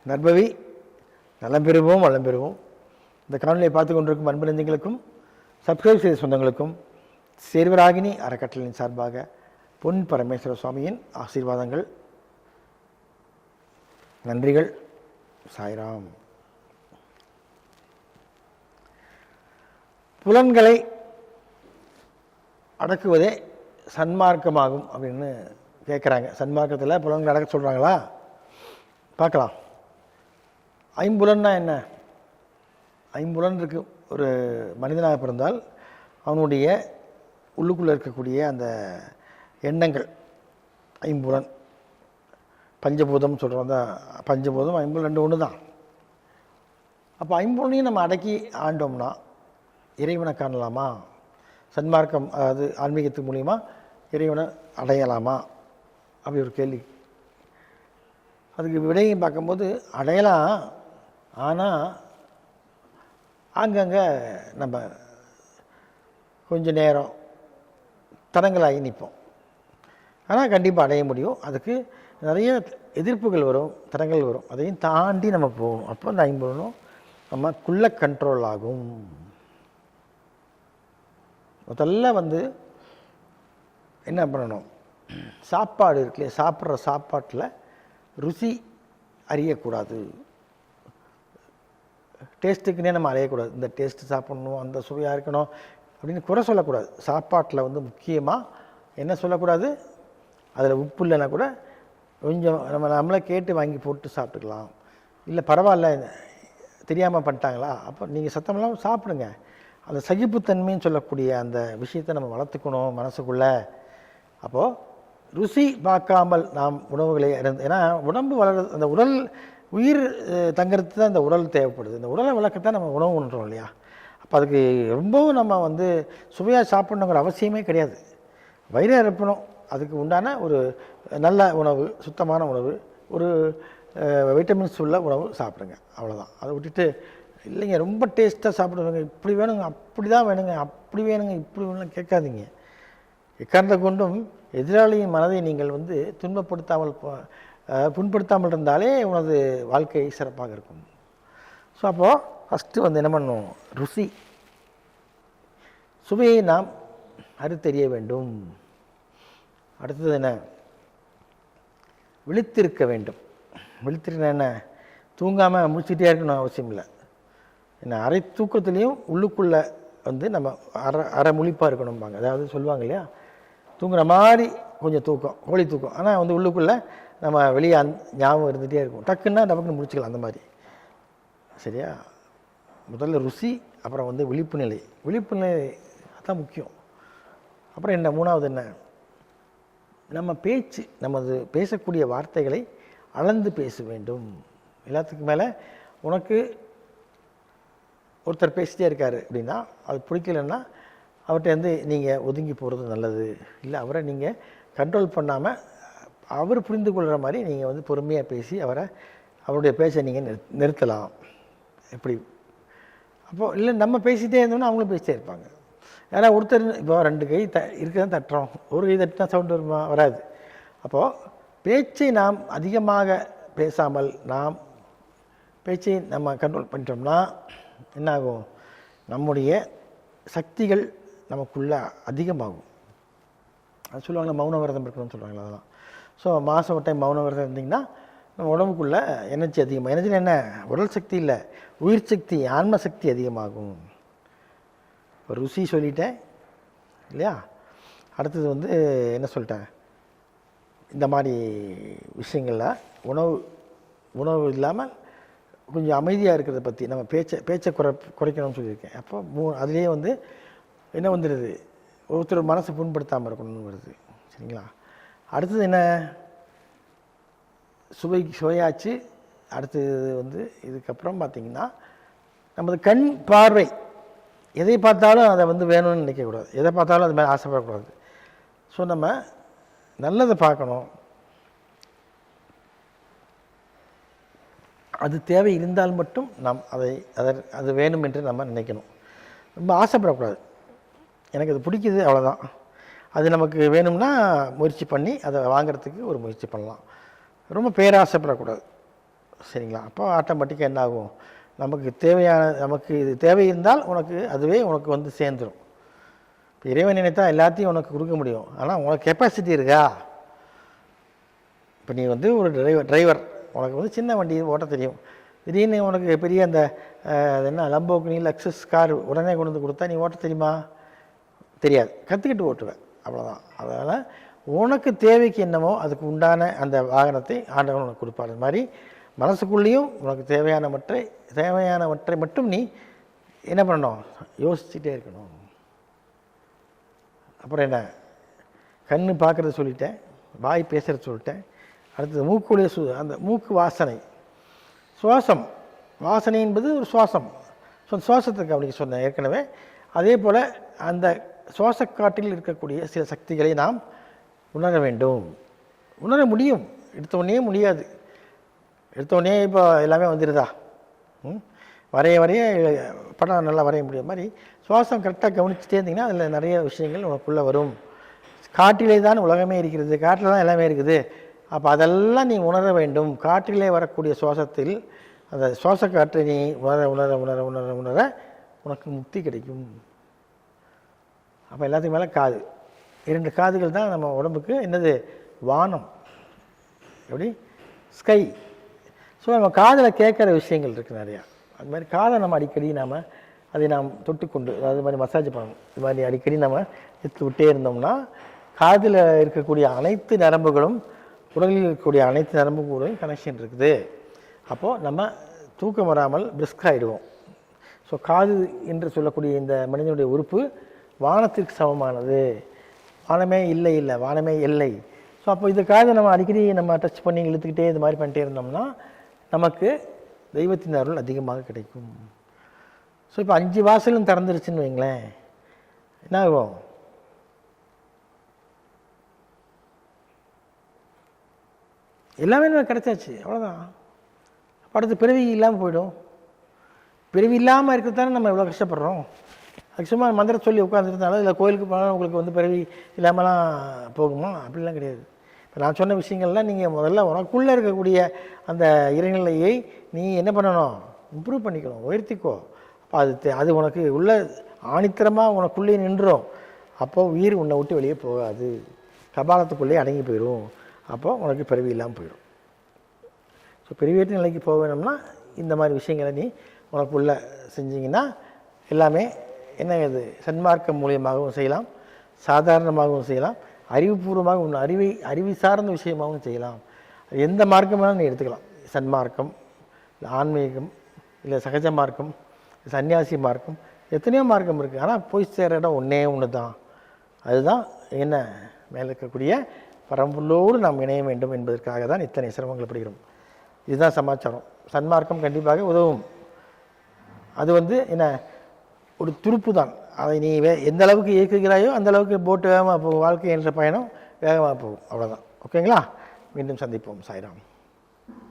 நற்பவி நலம் பெறுவோம், வளம் பெறுவோம். இந்த காணொலியை பார்த்து கொண்டிருக்கும் அன்பு நெஞ்சங்களுக்கும் சப்ஸ்கிரைப் செய்த சொந்தங்களுக்கும் சேர்வராகினி அறக்கட்டளையின் சார்பாக பொன் பரமேஸ்வர சுவாமியின் ஆசீர்வாதங்கள், நன்றிகள். சாய்ராம். புலன்களை அடக்குவதே சன்மார்க்கமாகும் அப்படின்னு கேட்குறாங்க. சன்மார்க்கத்தில் புலன்களை அடக்க சொல்கிறாங்களா? பார்க்கலாம். ஐம்புலன்னா என்ன? ஐம்புலன் இருக்கு. ஒரு மனிதனாக பிறந்தால் அவனுடைய உள்ளுக்குள்ளே இருக்கக்கூடிய அந்த எண்ணங்கள் ஐம்புலன், பஞ்சபூதம் சொல்கிறோம். தான் பஞ்சபூதம் ஐம்புலன் ரெண்டு ஒன்று தான். அப்போ ஐம்புலனையும் நம்ம அடக்கி ஆண்டோம்னா இறைவனை காணலாமா? சன்மார்க்கம், அதாவது ஆன்மீகத்து மூலிமா இறைவனை அடையலாமா? அப்படி ஒரு கேள்வி. அதுக்கு விடையை பார்க்கும்போது அடையலாம். ஆனால் அங்கங்கே நம்ம கொஞ்ச நேரம் தடங்களாகி நிற்போம். ஆனால் கண்டிப்பாக அடைய முடியும். அதுக்கு நிறைய எதிர்ப்புகள் வரும், தடங்கள் வரும். அதையும் தாண்டி நம்ம போகணும். அப்போ அந்த ஐம்புலனும் நமக்குள்ளே கண்ட்ரோல் ஆகும். முதல்ல என்ன பண்ணணும்? சாப்பாடு இருக்குல்லையே, சாப்பிட்ற சாப்பாட்டில் ருசி அறியக்கூடாது. டேஸ்ட்டுக்குன்னே நம்ம அறியக்கூடாது. இந்த டேஸ்ட்டு சாப்பிட்ணும், அந்த சுவையாக இருக்கணும் அப்படின்னு குறை சொல்லக்கூடாது. சாப்பாட்டில் முக்கியமாக என்ன சொல்லக்கூடாது? அதில் உப்பு இல்லைன்னா கூட கொஞ்சம் நம்மளே கேட்டு வாங்கி போட்டு சாப்பிட்டுக்கலாம். இல்லை பரவாயில்ல, தெரியாமல் பண்ணிட்டாங்களா, அப்போ நீங்கள் சத்தமெல்லாம் சாப்பிடுங்க. அந்த சகிப்புத்தன்மைன்னு சொல்லக்கூடிய அந்த விஷயத்தை நம்ம வளர்த்துக்கணும் மனசுக்குள்ளே. அப்போது ருசி பார்க்காமல் நாம் உணவுகளை ஏன்னா உடம்பு வளர்றது, அந்த உடல் உயிர் தங்கிறது தான் இந்த உடல் தேவைப்படுது. இந்த உடலை வளர்க்கத்தான் நம்ம உணவு உண்றோம் இல்லையா? அப்போ அதுக்கு ரொம்பவும் நம்ம சுவையாக சாப்பிடணுங்கிற அவசியமே கிடையாது. வயிறு நிரப்பணும், அதுக்கு உண்டான ஒரு நல்ல உணவு, சுத்தமான உணவு, ஒரு வைட்டமின்ஸ் உள்ள உணவு சாப்பிடுங்க, அவ்வளோதான். அதை விட்டுட்டு இல்லைங்க ரொம்ப டேஸ்ட்டாக சாப்பிடுவாங்க, இப்படி வேணுங்க, அப்படி தான் வேணுங்க, அப்படி வேணுங்க, இப்படி வேணும்னு கேட்காதீங்க. எக்காரணத்தை கொண்டும் எதிராளியின் மனதை நீங்கள் புண்படுத்தாமல் இருந்தாலே உனது வாழ்க்கை சிறப்பாக இருக்கும். ஸோ அப்போது ஃபஸ்ட்டு என்ன பண்ணணும்? ருசி, சுவையை நாம் அறித்தெரிய வேண்டும். அடுத்தது என்ன? விழித்திருக்க வேண்டும். விழித்திருக்க என்ன? தூங்காமல் முடிச்சுட்டே இருக்கணும் அவசியம் இல்லை. என்ன, அரை தூக்கத்துலேயும் உள்ளுக்குள்ளே நம்ம அரை முழிப்பாக இருக்கணும்பாங்க. அதாவது சொல்லுவாங்க இல்லையா, தூங்குற மாதிரி கொஞ்சம் தூக்கம், கோழி தூக்கம். ஆனால் உள்ளுக்குள்ளே நம்ம வெளியே ஞாபகம் இருந்துகிட்டே இருக்கும். டக்குன்னா டக்குன்னு முடிச்சுக்கலாம் அந்த மாதிரி. சரியா? முதல்ல ருசி, அப்புறம் விழிப்பு நிலை. விழிப்பு நிலை அதுதான் முக்கியம். அப்புறம் என்ன? மூணாவது என்ன? நம்ம பேச்சு, நமது பேசக்கூடிய வார்த்தைகளை அளந்து பேச வேண்டும். எல்லாத்துக்கும் மேலே உனக்கு ஒருத்தர் பேசிட்டே இருக்காரு அப்படின்னா, அது பிடிக்கலன்னா அவர்கிட்ட நீங்கள் ஒதுங்கி போகிறது நல்லது. இல்லை, அவரை நீங்கள் கண்ட்ரோல் பண்ணாமல் அவர் புரிந்து கொள்கிற மாதிரி நீங்கள் பொறுமையாக பேசி அவருடைய பேச்சை நீங்கள் நிறுத்தலாம். எப்படி? அப்போது இல்லை நம்ம பேசிகிட்டே இருந்தோம்னா அவங்களும் பேசிட்டே இருப்பாங்க. ஏன்னா ஒருத்தர் இப்போ 2 கை இருக்குதான் தட்டுறோம், ஒரு கை தட்டினா சவுண்டு வருமா? வராது. அப்போது பேச்சை நாம் அதிகமாக பேசாமல் நாம் பேச்சை நம்ம கண்ட்ரோல் பண்ணிட்டோம்னா என்னாகும்? நம்முடைய சக்திகள் நமக்குள்ளே அதிகமாகும். அது சொல்லுவாங்களா, மௌன விரதம் இருக்கணும்னு சொல்லுவாங்களா, அதெல்லாம். ஸோ மாதம் ஒரு டைம் மௌன விரதம் இருந்திங்கன்னா நம்ம உடம்புக்குள்ளே எனர்ஜி அதிகமாக, எனர்ஜினா என்ன? உடல் சக்தி இல்லை, உயிர் சக்தி, ஆன்ம சக்தி அதிகமாகும். இப்போ ருசி சொல்லிட்டேன் இல்லையா? அடுத்தது என்ன சொல்லிட்டேன்? இந்த மாதிரி விஷயங்களில் உணவு இல்லாமல் கொஞ்சம் அமைதியாக இருக்கிறத பற்றி நம்ம பேச்சை குறைக்கணும்னு சொல்லியிருக்கேன். அப்போ அதுலேயே என்ன வந்துடுது? ஒருத்தர் மனசை புண்படுத்தாமல் இருக்கணும்னு வருது. சரிங்களா? அடுத்தது என்ன? சுவையாச்சு. அடுத்தது இதுக்கப்புறம் பார்த்திங்கன்னா நமது கண் பார்வை, எதை பார்த்தாலும் அதை வேணும்னு நினைக்கக்கூடாது, எதை பார்த்தாலும் அது மேலே ஆசைப்படக்கூடாது. ஸோ நம்ம நல்லதை பார்க்கணும். அது தேவை இருந்தால் மட்டும் நாம் அது வேணும் என்று நம்ம நினைக்கணும். ரொம்ப ஆசைப்படக்கூடாது. எனக்கு அது பிடிக்குது, அவ்வளோதான். அது நமக்கு வேணும்னா முயற்சி பண்ணி அதை வாங்கிறதுக்கு ஒரு முயற்சி பண்ணலாம். ரொம்ப பேராசைப்படக்கூடாது. சரிங்களா? அப்போ ஆட்டோமேட்டிக்காக என்ன ஆகும், நமக்கு இது தேவை இருந்தால் உனக்கு அதுவே உனக்கு வந்து சேர்ந்துடும். இப்போ இறைவன் நினைத்தா எல்லாத்தையும் உனக்கு கொடுக்க முடியும். ஆனால் உனக்கு கெப்பாசிட்டி இருக்கா? இப்போ நீ வந்து ஒரு டிரைவர், உனக்கு வந்து சின்ன வண்டி ஓட்ட தெரியும். திடீர்னு உனக்கு பெரிய அந்த என்ன லம்போகினி லக்ஸஸ் கார் உடனே கொண்டு வந்து கொடுத்தா நீ ஓட்ட தெரியுமா? தெரியாது. கற்றுக்கிட்டு ஓட்டுவேன், அவ்வளோதான். அதனால் உனக்கு தேவைக்கு என்னமோ அதுக்கு உண்டான அந்த வாகனத்தை ஆண்டவன் உனக்கு கொடுப்பார். அது மாதிரி மனசுக்குள்ளேயும் உனக்கு தேவையானவற்றை மட்டும் நீ என்ன பண்ணணும், யோசிச்சுட்டே இருக்கணும். அப்புறம் என்ன, கண்ணு பார்க்குறத சொல்லிட்டேன், வாய் பேசுகிறத சொல்லிட்டேன். அடுத்தது மூக்குடைய அந்த மூக்கு வாசனை, சுவாசம். வாசனை என்பது ஒரு சுவாசம். சுவாசத்துக்கு அப்படி சொன்னேன் ஏற்கனவே. அதே போல் அந்த சுவாசக்காற்றில் இருக்கக்கூடிய சில சக்திகளை நாம் உணர வேண்டும். உணர முடியும், எடுத்தோடனே முடியாது. எடுத்தோடனே இப்போ எல்லாமே வந்துடுதா? வரைய படம் நல்லா வரைய முடியும் மாதிரி சுவாசம் கரெக்டாக கவனிச்சுட்டே இருந்தீங்கன்னா அதில் நிறைய விஷயங்கள் உனக்குள்ளே வரும். காற்றிலே தான் உலகமே இருக்கிறது, காற்றில் தான் எல்லாமே இருக்குது. அப்போ அதெல்லாம் நீ உணர வேண்டும். காற்றிலே வரக்கூடிய சுவாசத்தில் அந்த சுவாச காற்றை நீ உணர உணர உணர உணர உணர உனக்கு முக்தி கிடைக்கும். அப்போ எல்லாத்துக்கும் மேலே காது, 2 காதுகள் தான் நம்ம உடம்புக்கு என்னது, வானம், எப்படி ஸ்கை. ஸோ நம்ம காதில் கேட்குற விஷயங்கள் இருக்குது நிறையா. அது மாதிரி காதை நம்ம அடிக்கடி அதை நாம் தொட்டுக்கொண்டு, அது மாதிரி மசாஜ் பண்ணணும். இது மாதிரி அடிக்கடி நம்ம எடுத்து விட்டே இருந்தோம்னா காதில் இருக்கக்கூடிய அனைத்து நரம்புகளும் உடலில் இருக்கக்கூடிய அனைத்து நரம்புகளும் கனெக்ஷன் இருக்குது. அப்போது நம்ம தூக்கம் வராமல் பிரிஸ்க் ஆகிடுவோம். ஸோ காது என்று சொல்லக்கூடிய இந்த மனிதனுடைய உறுப்பு வானத்திற்கு சமமானது. வானமே இல்லை, வானமே எல்லை. ஸோ அப்போ இந்த காதை நம்ம அடிக்கடி நம்ம டச் பண்ணி இழுத்துக்கிட்டே இது மாதிரி பண்ணிட்டே இருந்தோம்னா நமக்கு தெய்வத்தின் அருள் அதிகமாக கிடைக்கும். ஸோ இப்போ 5 வாசலும் திறந்துருச்சுன்னு வைங்களேன், என்ன ஆகும்? எல்லாமே நம்ம கிடைச்சாச்சு, அவ்வளோதான். அடுத்து பிறவி இல்லாமல் போயிடும். பிறவி இல்லாமல் இருக்கிறது தானே நம்ம எவ்வளோ கஷ்டப்படுறோம். அது சும்மா மந்திரம் சொல்லி உட்காந்துருந்தாலும் இல்லை கோயிலுக்கு போனாலும் உங்களுக்கு வந்து பிறவி இல்லாமலாம் போகுமா? அப்படிலாம் கிடையாது. இப்போ நான் சொன்ன விஷயங்கள்லாம் நீங்கள் முதல்ல உனக்குள்ளே இருக்கக்கூடிய அந்த இறைநிலையை நீ என்ன பண்ணணும், இம்ப்ரூவ் பண்ணிக்கணும், உயர்த்திக்கோ. அப்போ அது உனக்கு உள்ள ஆணித்தரமாக உனக்குள்ளே நின்றோம். அப்போது உயிர் உன்னை விட்டு வெளியே போகாது, கபாலத்துக்குள்ளேயே அடங்கி போயிடும். அப்போது உனக்கு பிறவி இல்லாமல் போயிடும். ஸோ பிறவியற்ற நிலைக்கு போக வேணும்னா இந்த மாதிரி விஷயங்களை நீ உனக்குள்ளே செஞ்சிங்கன்னா எல்லாமே என்ன, இது சன்மார்க்கம் மூலியமாகவும் செய்யலாம், சாதாரணமாகவும் செய்யலாம், அறிவுபூர்வமாக அறிவு சார்ந்த விஷயமாகவும் செய்யலாம். எந்த மார்க்கம் வேணாலும் நீ எடுத்துக்கலாம். சன்மார்க்கம், இல்லை ஆன்மீகம், இல்லை சகஜ மார்க்கம், சன்னியாசி மார்க்கம், எத்தனையோ மார்க்கம் இருக்குது. ஆனால் போய் சேர இடம் ஒன்று தான். அதுதான் என்ன, மேலே இருக்கக்கூடிய பரம்பொருளோடு நாம் இணைய வேண்டும் என்பதற்காக தான் இத்தனை சிரமங்கள் படுகிறோம். இதுதான் சமாச்சாரம். சன்மார்க்கம் கண்டிப்பாக உதவும். அது வந்து என்ன, ஒரு துருப்பு தான். அதை நீ எந்த அளவுக்கு இயக்குகிறாயோ அந்த அளவுக்கு போட்டு வேகமாக போகும். வாழ்க்கை என்ற பயணம் வேகமாக போகும், அவ்வளோதான். ஓகேங்களா? மீண்டும் சந்திப்போம். சாய்ராம்.